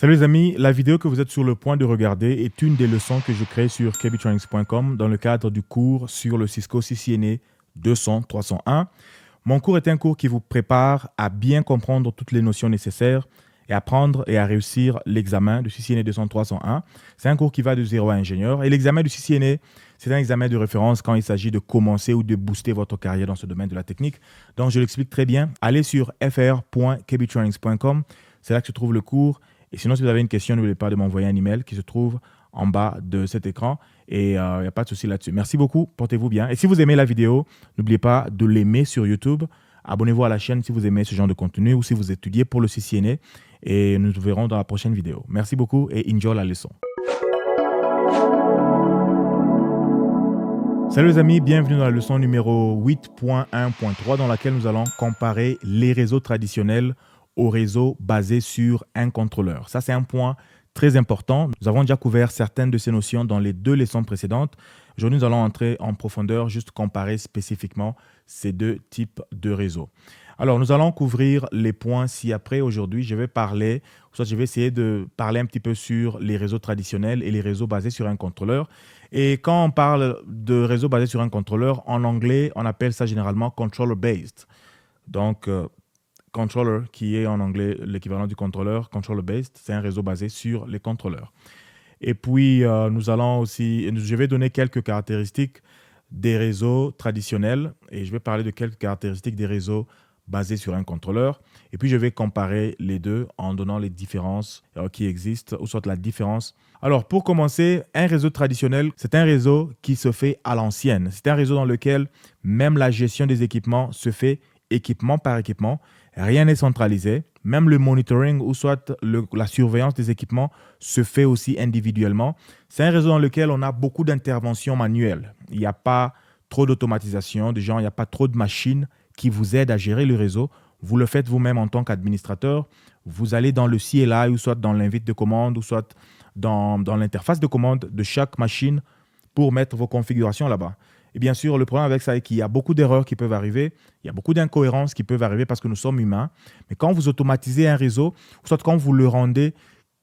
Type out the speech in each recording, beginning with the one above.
Salut les amis, la vidéo que vous êtes sur le point de regarder est une des leçons que je crée sur kbtrainings.com dans le cadre du cours sur le Cisco CCNA 200-301. Mon cours est un cours qui vous prépare à bien comprendre toutes les notions nécessaires et apprendre et à réussir l'examen du CCNA 200-301. C'est un cours qui va de 0 à ingénieur et l'examen du CCNA, c'est un examen de référence quand il s'agit de commencer ou de booster votre carrière dans ce domaine de la technique. Donc je l'explique très bien. Allez sur fr.kbtrainings.com, c'est là que se trouve le cours. Et sinon, si vous avez une question, n'oubliez pas de m'envoyer un email qui se trouve en bas de cet écran. Et il n'y a pas de souci là-dessus. Merci beaucoup, portez-vous bien. Et si vous aimez la vidéo, n'oubliez pas de l'aimer sur YouTube. Abonnez-vous à la chaîne si vous aimez ce genre de contenu ou si vous étudiez pour le CCNA. Et nous nous verrons dans la prochaine vidéo. Merci beaucoup et enjoy la leçon. Salut les amis, bienvenue dans la leçon numéro 8.1.3 dans laquelle nous allons comparer les réseaux traditionnels aux réseaux basés sur un contrôleur. Ça, c'est un point très important. Nous avons déjà couvert certaines de ces notions dans les deux leçons précédentes. Aujourd'hui, nous allons entrer en profondeur, juste comparer spécifiquement ces deux types de réseaux. Alors, nous allons couvrir les points ci-après. Aujourd'hui, je vais essayer de parler un petit peu sur les réseaux traditionnels et les réseaux basés sur un contrôleur. Et quand on parle de réseaux basés sur un contrôleur, en anglais, on appelle ça généralement controller-based. Donc, controller, qui est en anglais l'équivalent du contrôleur, controller-based, c'est un réseau basé sur les contrôleurs. Et puis, je vais donner quelques caractéristiques des réseaux traditionnels et je vais parler de quelques caractéristiques des réseaux basés sur un contrôleur. Et puis, je vais comparer les deux en donnant les différences qui existent, ou soit la différence. Alors, pour commencer, un réseau traditionnel, c'est un réseau qui se fait à l'ancienne. C'est un réseau dans lequel même la gestion des équipements se fait équipement par équipement. Rien n'est centralisé. Même le monitoring ou soit la surveillance des équipements se fait aussi individuellement. C'est un réseau dans lequel on a beaucoup d'interventions manuelles. Il n'y a pas trop d'automatisation, il n'y a pas trop de machines qui vous aident à gérer le réseau. Vous le faites vous-même en tant qu'administrateur. Vous allez dans le CLI ou soit dans l'invite de commande ou soit dans l'interface de commande de chaque machine pour mettre vos configurations là-bas. Et bien sûr, le problème avec ça est qu'il y a beaucoup d'erreurs qui peuvent arriver, il y a beaucoup d'incohérences qui peuvent arriver parce que nous sommes humains. Mais quand vous automatisez un réseau, soit quand vous le rendez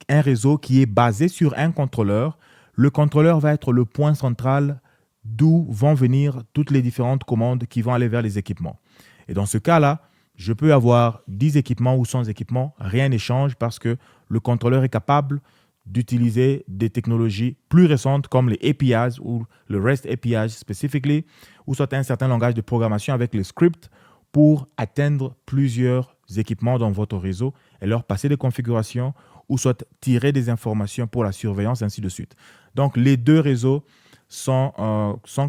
un réseau qui est basé sur un contrôleur, le contrôleur va être le point central d'où vont venir toutes les différentes commandes qui vont aller vers les équipements. Et dans ce cas-là, je peux avoir 10 équipements ou 100 équipements, rien n'échange parce que le contrôleur est capable d'utiliser des technologies plus récentes comme les APIs ou le REST APIs spécifiquement, ou soit un certain langage de programmation avec les scripts pour atteindre plusieurs équipements dans votre réseau et leur passer des configurations ou soit tirer des informations pour la surveillance, ainsi de suite. Donc, les deux réseaux sont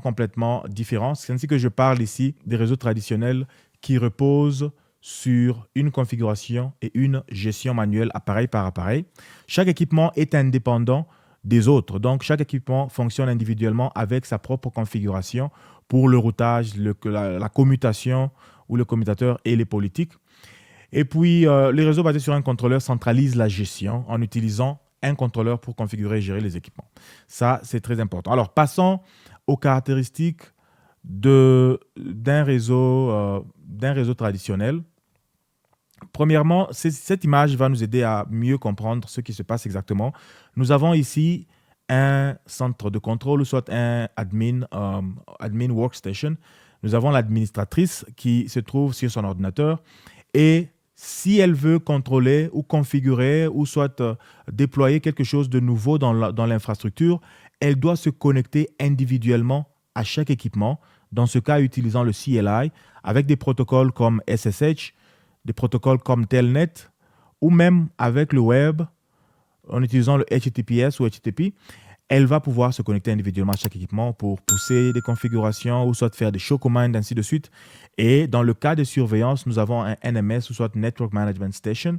complètement différents. C'est ainsi que je parle ici des réseaux traditionnels qui reposent sur une configuration et une gestion manuelle appareil par appareil. Chaque équipement est indépendant des autres. Donc, chaque équipement fonctionne individuellement avec sa propre configuration pour le routage, la commutation ou le commutateur et les politiques. Et puis, les réseaux basés sur un contrôleur centralisent la gestion en utilisant un contrôleur pour configurer et gérer les équipements. Ça, c'est très important. Alors, passons aux caractéristiques d'un réseau traditionnel. Premièrement, cette image va nous aider à mieux comprendre ce qui se passe exactement. Nous avons ici un centre de contrôle ou soit un admin workstation. Nous avons l'administratrice qui se trouve sur son ordinateur et si elle veut contrôler ou configurer ou soit déployer quelque chose de nouveau dans l'infrastructure, elle doit se connecter individuellement à chaque équipement, dans ce cas utilisant le CLI, avec des protocoles comme SSH, des protocoles comme Telnet, ou même avec le web, en utilisant le HTTPS ou HTTP, elle va pouvoir se connecter individuellement à chaque équipement pour pousser des configurations ou soit faire des show commands, ainsi de suite. Et dans le cas de surveillance, nous avons un NMS ou soit Network Management Station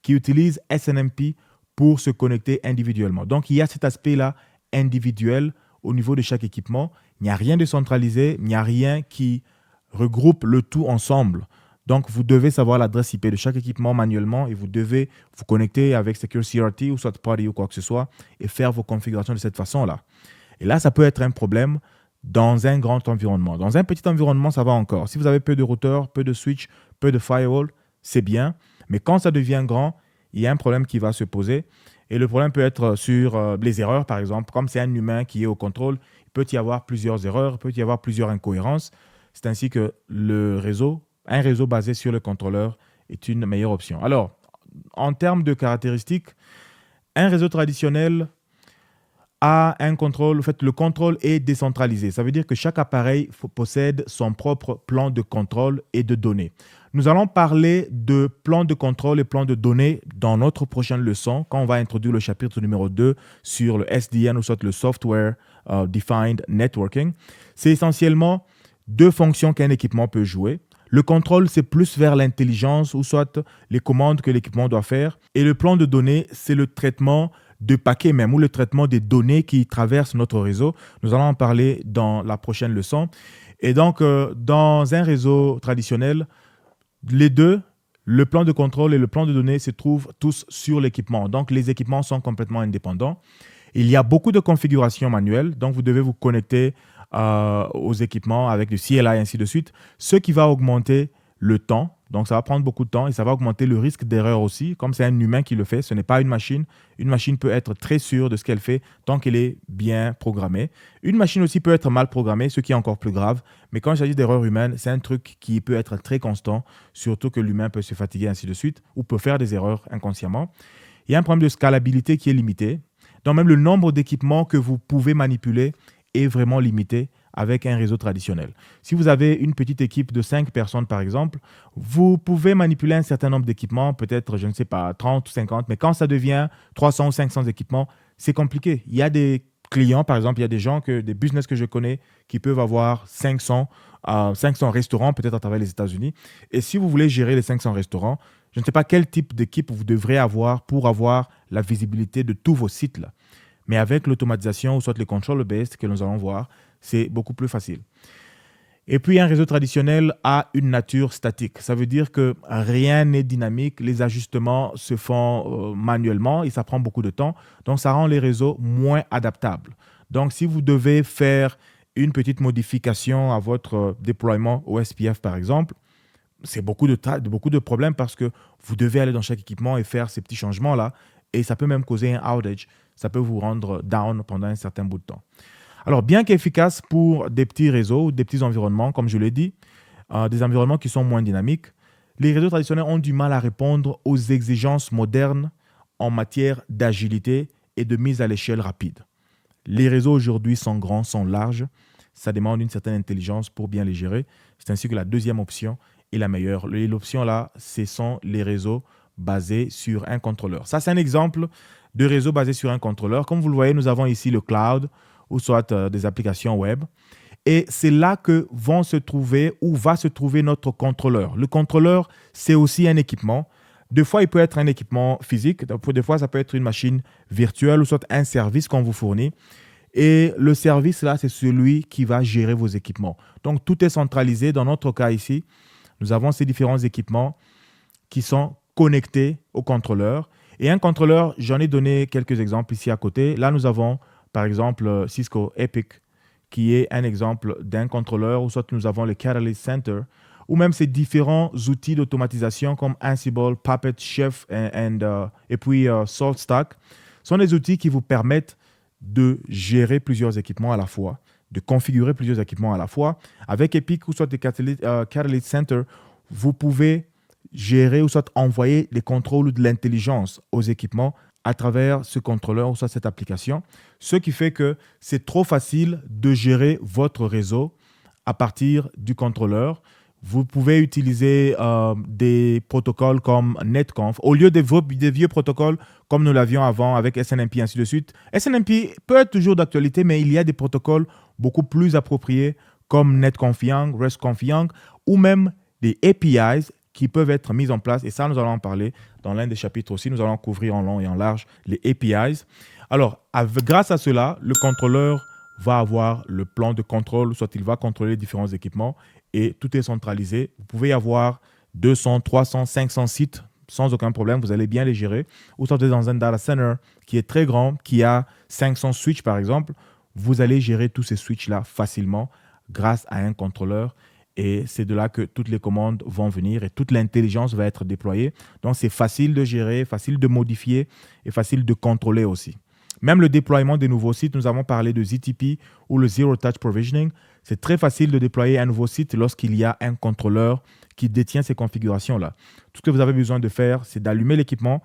qui utilise SNMP pour se connecter individuellement. Donc, il y a cet aspect-là individuel au niveau de chaque équipement. Il n'y a rien de centralisé, il n'y a rien qui regroupe le tout ensemble. Donc, vous devez savoir l'adresse IP de chaque équipement manuellement et vous devez vous connecter avec SecureCRT ou soit Party ou quoi que ce soit et faire vos configurations de cette façon-là. Et là, ça peut être un problème dans un grand environnement. Dans un petit environnement, ça va encore. Si vous avez peu de routeurs, peu de switch, peu de firewall, c'est bien. Mais quand ça devient grand, il y a un problème qui va se poser. Et le problème peut être sur les erreurs, par exemple. Comme c'est un humain qui est au contrôle, il peut y avoir plusieurs erreurs, il peut y avoir plusieurs incohérences. C'est ainsi que un réseau basé sur le contrôleur est une meilleure option. Alors, en termes de caractéristiques, un réseau traditionnel a un contrôle. En fait, le contrôle est décentralisé. Ça veut dire que chaque appareil possède son propre plan de contrôle et de données. Nous allons parler de plan de contrôle et plan de données dans notre prochaine leçon, quand on va introduire le chapitre numéro 2 sur le SDN, ou soit le Software Defined Networking. C'est essentiellement deux fonctions qu'un équipement peut jouer. Le contrôle, c'est plus vers l'intelligence, ou soit les commandes que l'équipement doit faire. Et le plan de données, c'est le traitement de paquets même, ou le traitement des données qui traversent notre réseau. Nous allons en parler dans la prochaine leçon. Et donc, dans un réseau traditionnel, les deux, le plan de contrôle et le plan de données, se trouvent tous sur l'équipement. Donc, les équipements sont complètement indépendants. Il y a beaucoup de configurations manuelles, donc vous devez vous connecter aux équipements avec du CLI et ainsi de suite, ce qui va augmenter le temps. Donc, ça va prendre beaucoup de temps et ça va augmenter le risque d'erreur aussi. Comme c'est un humain qui le fait, ce n'est pas une machine. Une machine peut être très sûre de ce qu'elle fait tant qu'elle est bien programmée. Une machine aussi peut être mal programmée, ce qui est encore plus grave. Mais quand il s'agit d'erreurs humaines, c'est un truc qui peut être très constant, surtout que l'humain peut se fatiguer ainsi de suite ou peut faire des erreurs inconsciemment. Il y a un problème de scalabilité qui est limité. Donc, même le nombre d'équipements que vous pouvez manipuler est vraiment limité avec un réseau traditionnel. Si vous avez une petite équipe de 5 personnes, par exemple, vous pouvez manipuler un certain nombre d'équipements, peut-être, je ne sais pas, 30 ou 50, mais quand ça devient 300 ou 500 équipements, c'est compliqué. Il y a des clients, par exemple, il y a des gens, des business que je connais qui peuvent avoir 500 restaurants, peut-être à travers les États-Unis. Et si vous voulez gérer les 500 restaurants, je ne sais pas quel type d'équipe vous devrez avoir pour avoir la visibilité de tous vos sites là. Mais avec l'automatisation ou soit les control-based que nous allons voir, c'est beaucoup plus facile. Et puis, un réseau traditionnel a une nature statique. Ça veut dire que rien n'est dynamique. Les ajustements se font manuellement et ça prend beaucoup de temps. Donc, ça rend les réseaux moins adaptables. Donc, si vous devez faire une petite modification à votre déploiement au SPF, par exemple, c'est beaucoup de problèmes parce que vous devez aller dans chaque équipement et faire ces petits changements-là. Et ça peut même causer un outage. Ça peut vous rendre down pendant un certain bout de temps. Alors, bien qu'efficace pour des petits réseaux ou des petits environnements, comme je l'ai dit, des environnements qui sont moins dynamiques, les réseaux traditionnels ont du mal à répondre aux exigences modernes en matière d'agilité et de mise à l'échelle rapide. Les réseaux aujourd'hui sont grands, sont larges. Ça demande une certaine intelligence pour bien les gérer. C'est ainsi que la deuxième option est la meilleure. L'option là, ce sont les réseaux basés sur un contrôleur. Ça, c'est un exemple de réseau basé sur un contrôleur. Comme vous le voyez, nous avons ici le cloud, ou soit des applications web. Et c'est là que vont se trouver ou va se trouver notre contrôleur. Le contrôleur, c'est aussi un équipement. Des fois, il peut être un équipement physique. Des fois, ça peut être une machine virtuelle ou soit un service qu'on vous fournit. Et le service, là, c'est celui qui va gérer vos équipements. Donc, tout est centralisé. Dans notre cas ici, nous avons ces différents équipements qui sont connectés au contrôleur. Et un contrôleur, j'en ai donné quelques exemples ici à côté. Là, nous avons par exemple Cisco Epic, qui est un exemple d'un contrôleur, ou soit nous avons le Catalyst Center, ou même ces différents outils d'automatisation comme Ansible, Puppet, Chef et puis SaltStack, sont des outils qui vous permettent de gérer plusieurs équipements à la fois, de configurer plusieurs équipements à la fois. Avec Epic ou soit le Catalyst Center, vous pouvez gérer ou soit envoyer des contrôles ou de l'intelligence aux équipements à travers ce contrôleur ou soit cette application, ce qui fait que c'est trop facile de gérer votre réseau à partir du contrôleur. Vous pouvez utiliser des protocoles comme Netconf au lieu des vieux protocoles comme nous l'avions avant avec SNMP et ainsi de suite. SNMP peut être toujours d'actualité, mais il y a des protocoles beaucoup plus appropriés comme NetConfig, RESTConfig ou même des APIs qui peuvent être mises en place. Et ça, nous allons en parler dans l'un des chapitres aussi. Nous allons couvrir en long et en large les APIs. Alors, grâce à cela, le contrôleur va avoir le plan de contrôle, soit il va contrôler les différents équipements et tout est centralisé. Vous pouvez avoir 200, 300, 500 sites sans aucun problème. Vous allez bien les gérer. Ou soit vous êtes dans un data center qui est très grand, qui a 500 switches par exemple. Vous allez gérer tous ces switches-là facilement grâce à un contrôleur. Et c'est de là que toutes les commandes vont venir et toute l'intelligence va être déployée. Donc, c'est facile de gérer, facile de modifier et facile de contrôler aussi. Même le déploiement des nouveaux sites, nous avons parlé de ZTP ou le Zero Touch Provisioning. C'est très facile de déployer un nouveau site lorsqu'il y a un contrôleur qui détient ces configurations-là. Tout ce que vous avez besoin de faire, c'est d'allumer l'équipement,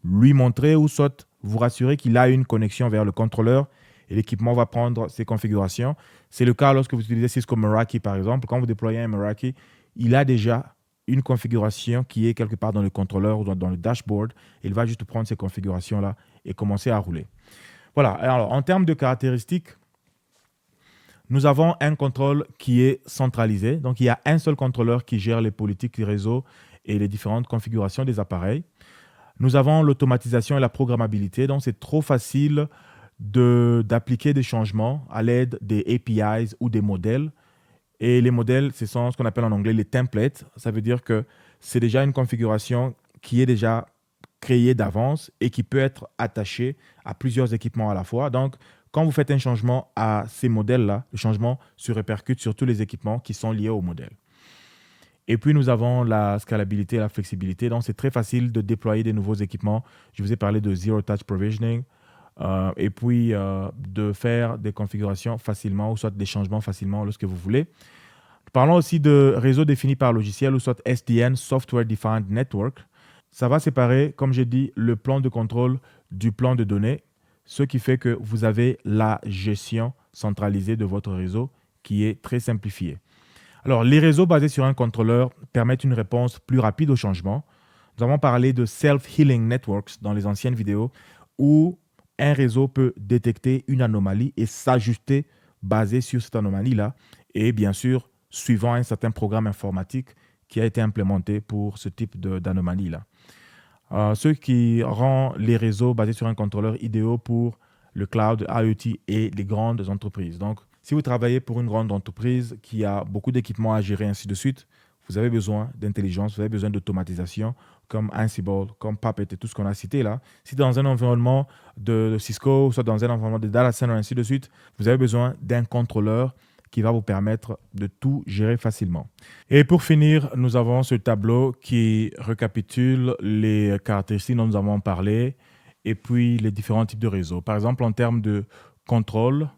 lui montrer ou soit vous rassurer qu'il a une connexion vers le contrôleur et l'équipement va prendre ses configurations. C'est le cas lorsque vous utilisez Cisco Meraki, par exemple. Quand vous déployez un Meraki, il a déjà une configuration qui est quelque part dans le contrôleur ou dans le dashboard. Il va juste prendre ces configurations-là et commencer à rouler. Voilà. Alors, en termes de caractéristiques, nous avons un contrôle qui est centralisé. Donc, il y a un seul contrôleur qui gère les politiques du réseau et les différentes configurations des appareils. Nous avons l'automatisation et la programmabilité. Donc, c'est trop facile d'appliquer des changements à l'aide des APIs ou des modèles. Et les modèles, ce sont ce qu'on appelle en anglais les templates. Ça veut dire que c'est déjà une configuration qui est déjà créée d'avance et qui peut être attachée à plusieurs équipements à la fois. Donc, quand vous faites un changement à ces modèles-là, le changement se répercute sur tous les équipements qui sont liés au modèle. Et puis, nous avons la scalabilité et la flexibilité. Donc, c'est très facile de déployer des nouveaux équipements. Je vous ai parlé de Zero Touch Provisioning. Et puis, de faire des configurations facilement ou soit des changements facilement lorsque vous voulez. Parlons aussi de réseau défini par logiciel ou soit SDN, Software Defined Network. Ça va séparer, comme j'ai dit, le plan de contrôle du plan de données, ce qui fait que vous avez la gestion centralisée de votre réseau qui est très simplifiée. Alors, les réseaux basés sur un contrôleur permettent une réponse plus rapide aux changements. Nous avons parlé de Self-Healing Networks dans les anciennes vidéos où un réseau peut détecter une anomalie et s'ajuster basé sur cette anomalie-là et bien sûr, suivant un certain programme informatique qui a été implémenté pour ce type d'anomalie-là. Ce qui rend les réseaux basés sur un contrôleur idéaux pour le cloud, IoT et les grandes entreprises. Donc, si vous travaillez pour une grande entreprise qui a beaucoup d'équipements à gérer, ainsi de suite, vous avez besoin d'intelligence, vous avez besoin d'automatisation comme Ansible, comme Puppet et tout ce qu'on a cité là. Si dans un environnement de Cisco, soit dans un environnement de data center, ainsi de suite, vous avez besoin d'un contrôleur qui va vous permettre de tout gérer facilement. Et pour finir, nous avons ce tableau qui récapitule les caractéristiques dont nous avons parlé et puis les différents types de réseaux. Par exemple, en termes de contrôle,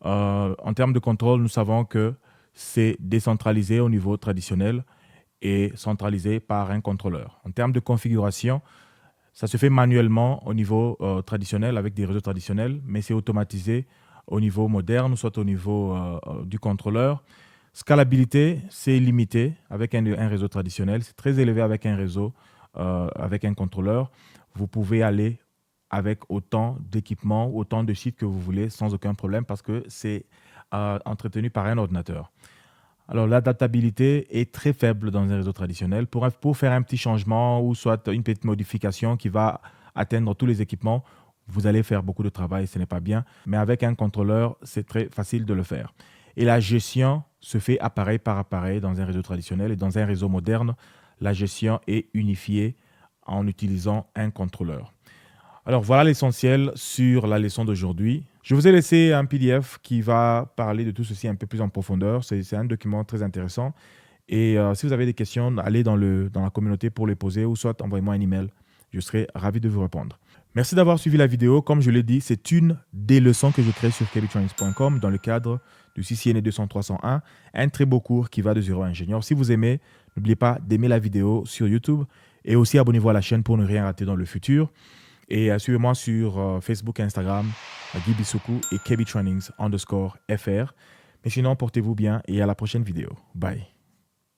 nous savons que c'est décentralisé au niveau traditionnel et centralisé par un contrôleur. En termes de configuration, ça se fait manuellement au niveau traditionnel avec des réseaux traditionnels, mais c'est automatisé au niveau moderne, soit au niveau du contrôleur. Scalabilité, c'est limité avec un réseau traditionnel. C'est très élevé avec un réseau, avec un contrôleur. Vous pouvez aller avec autant d'équipements, autant de sites que vous voulez sans aucun problème parce que c'est entretenu par un ordinateur. Alors, l'adaptabilité est très faible dans un réseau traditionnel. Pour faire un petit changement ou soit une petite modification qui va atteindre tous les équipements, vous allez faire beaucoup de travail, ce n'est pas bien. Mais avec un contrôleur, c'est très facile de le faire. Et la gestion se fait appareil par appareil dans un réseau traditionnel. Et dans un réseau moderne, la gestion est unifiée en utilisant un contrôleur. Alors, voilà l'essentiel sur la leçon d'aujourd'hui. Je vous ai laissé un PDF qui va parler de tout ceci un peu plus en profondeur. C'est un document très intéressant. Et si vous avez des questions, allez dans la communauté pour les poser ou soit envoyez-moi un email. Je serai ravi de vous répondre. Merci d'avoir suivi la vidéo. Comme je l'ai dit, c'est une des leçons que je crée sur kbtraining.com dans le cadre du CCNA 200-301, un très beau cours qui va de 0 à ingénieur. Si vous aimez, n'oubliez pas d'aimer la vidéo sur YouTube et aussi abonnez-vous à la chaîne pour ne rien rater dans le futur. Et suivez-moi sur Facebook et Instagram, Guy Bissoukou et kbtrainings_fr. Mais sinon, portez-vous bien et à la prochaine vidéo. Bye.